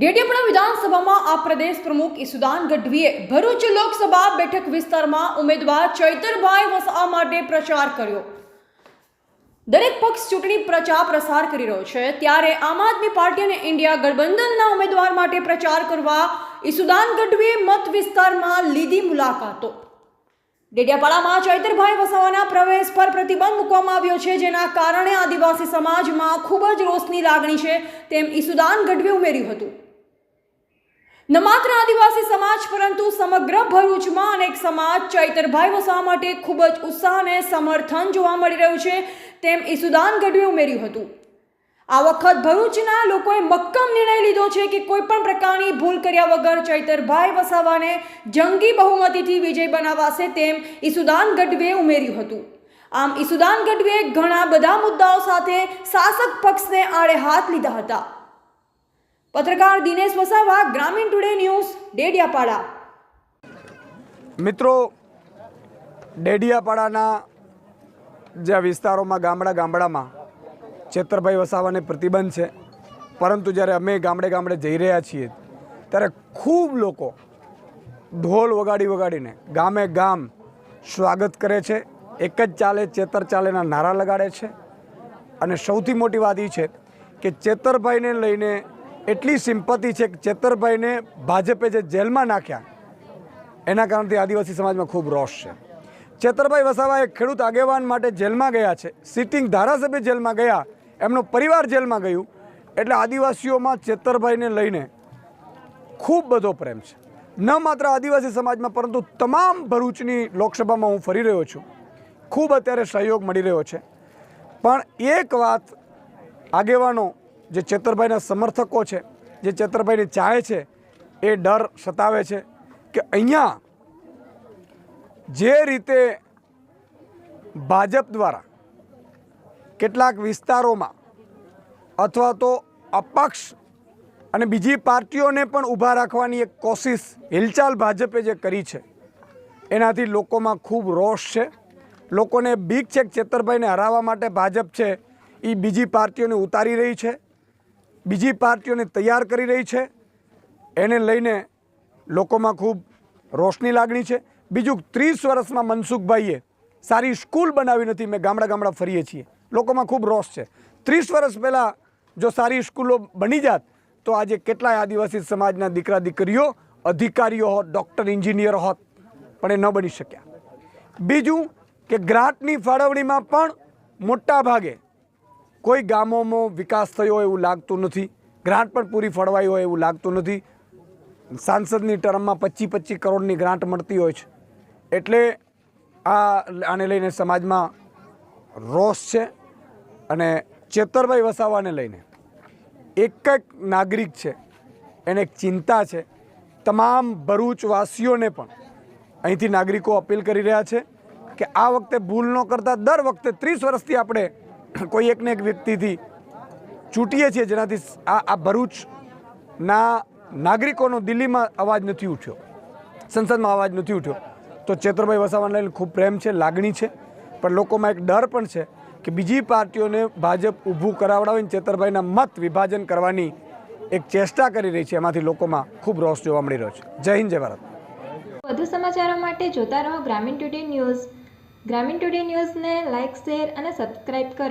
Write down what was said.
ડેડિયાપાડા વિધાનસભામાં આ પ્રદેશ પ્રમુખ ઈસુદાન ગઢવીએ ભરૂચ લોકસભા બેઠક વિસ્તારમાં ઉમેદવાર ચૈતરભાઈ વસાવા માટે પ્રચાર કર્યો। દરેક પક્ષ ચૂંટણી પ્રચાર પ્રસાર કરી રહ્યો છે, ત્યારે આમ આદમી પાર્ટી અને ઇન્ડિયા ગઠબંધનના ઉમેદવાર માટે પ્રચાર કરવા ઈસુદાન ગઢવીએ મત વિસ્તારમાં લીધી મુલાકાતો। ડેડિયાપાડામાં ચૈતરભાઈ વસાવાના પ્રવેશ પર પ્રતિબંધ મૂકવામાં આવ્યો છે, જેના કારણે આદિવાસી સમાજમાં ખૂબ જ રોષની લાગણી છે, તેમ ઈસુદાન ગઢવીએ ઉમેર્યું હતું। ન માત્ર આદિવાસી સમાજ પરંતુ સમગ્ર ભરૂચમાં અનેક સમાજ ચૈતરભાઈ વસાવા માટે ખૂબ જ ઉત્સાહ અને સમર્થન જોવા મળી રહ્યું છે, તેમ ઈસુદાન ગઢવીએ ઉમેર્યું હતું। આ વખત ભરૂચના લોકોએ મક્કમ નિર્ણય લીધો છે કે કોઈ પણ પ્રકારની ભૂલ કર્યા વગર ચૈતરભાઈ વસાવાને જંગી બહુમતીથી વિજય બનાવાશે, તેમ ઈસુદાન ગઢવીએ ઉમેર્યું હતું। આમ ઈસુદાન ગઢવીએ ઘણા બધા મુદ્દાઓ સાથે શાસક પક્ષને આડે હાથ લીધા હતા। પત્રકાર દિનેશ વસાવા, ગ્રામીણ ટુડે ન્યૂઝ, ડેડિયાપાડા। મિત્રો, ડેડિયાપાડાના જે વિસ્તારોમાં ગામડામાં ચૈતરભાઈ વસાવાને પ્રતિબંધ છે, પરંતુ જ્યારે અમે ગામડે જઈ રહ્યા છીએ ત્યારે ખૂબ લોકો ઢોલ વગાડીને ગામે ગામ સ્વાગત કરે છે, એક જ ચાલે ચેતર ચાલેના નારા લગાડે છે। અને સૌથી મોટી વાત એ છે કે ચૈતરભાઈને લઈને એટલી સિમ્પથી છે કે ચૈતરભાઈને ભાજપે જે જેલમાં નાખ્યા એના કારણથી આદિવાસી સમાજમાં ખૂબ રોષ છે। ચૈતરભાઈ વસાવા એક ખેડૂત આગેવાન માટે જેલમાં ગયા છે, સિટિંગ ધારાસભ્ય જેલમાં ગયા, એમનો પરિવાર જેલમાં ગયું, એટલે આદિવાસીઓમાં ચૈતરભાઈને લઈને ખૂબ બધો પ્રેમ છે। ન માત્ર આદિવાસી સમાજમાં પરંતુ તમામ ભરૂચની લોકસભામાં હું ફરી રહ્યો છું, ખૂબ અત્યારે સહયોગ મળી રહ્યો છે। પણ એક વાત આગેવાનો જે ચૈતરભાઈના સમર્થકો છે, જે ચૈતરભાઈને ચાહે છે, એ ડર સતાવે છે કે અહીંયા જે રીતે ભાજપ દ્વારા કેટલાક વિસ્તારોમાં અથવા તો અપક્ષ અને બીજી પાર્ટીઓને પણ ઊભા રાખવાની એક કોશિશ હિલચાલ ભાજપે જે કરી છે, એનાથી લોકોમાં ખૂબ રોષ છે। લોકોને બીક છે કે ચૈતરભાઈને હરાવવા માટે ભાજપ છે એ બીજી પાર્ટીઓને ઉતારી રહી છે, બીજી પાર્ટીઓને તૈયાર કરી રહી છે, એને લઈને લોકોમાં ખૂબ રોષની લાગણી છે। બીજું, 30 વર્ષમાં મનસુખભાઈએ સારી સ્કૂલ બનાવી નથી। મેં ગામડા ફરીએ છીએ, લોકોમાં ખૂબ રોષ છે। 30 વર્ષ પહેલાં જો સારી સ્કૂલો બની જાત તો આજે કેટલાય આદિવાસી સમાજના દીકરા દીકરીઓ અધિકારીઓ હોત, ડૉક્ટર, એન્જિનિયર હોત, પણ એ ન બની શક્યા। બીજું કે ગ્રાન્ટની ફાળવણીમાં પણ મોટા ભાગે કોઈ ગામોમાં વિકાસ થયો હોય એવું લાગતું નથી, ગ્રાન્ટ પણ પૂરી ફળવાઈ હોય એવું લાગતું નથી। સાંસદની ટર્મમાં 25 કરોડની ગ્રાન્ટ મળતી હોય છે, એટલે આને લઈને સમાજમાં રોષ છે। અને ચૈતરભાઈ વસાવાને લઈને એક નાગરિક છે એને એક ચિંતા છે। તમામ ભરૂચવાસીઓને પણ અહીંથી નાગરિકો અપીલ કરી રહ્યા છે કે આ વખતે ભૂલ ન કરતા દર વખતે 30 વર્ષથી આપણે કોઈ એકને એક વ્યક્તિથી ચૂંટીએ છીએ, જેનાથી આ ભરૂચના નાગરિકોનો દિલ્હીમાં અવાજ નથી ઉઠ્યો, સંસદમાં અવાજ નથી ઉઠ્યો। તો ચૈતરભાઈ વસાવાને લઈને ખૂબ પ્રેમ છે, લાગણી છે, પણ લોકોમાં એક ડર પણ છે કે બીજી પાર્ટીઓને ભાજપ ઊભું કરાવડાવીને ચૈતરભાઈના મત વિભાજન કરવાની એક ચેષ્ટા કરી રહી છે, એમાંથી લોકોમાં ખૂબ રોષ જોવા મળી રહ્યો છે। જય હિન્દ, જય ભારત। વધુ સમાચારો માટે જોતા રહો ગ્રામીણ ટુડે ન્યૂઝ। ગ્રામીણ ટુડે ન્યૂઝને લાઇક, શેર અને સબસ્ક્રાઇબ કરો।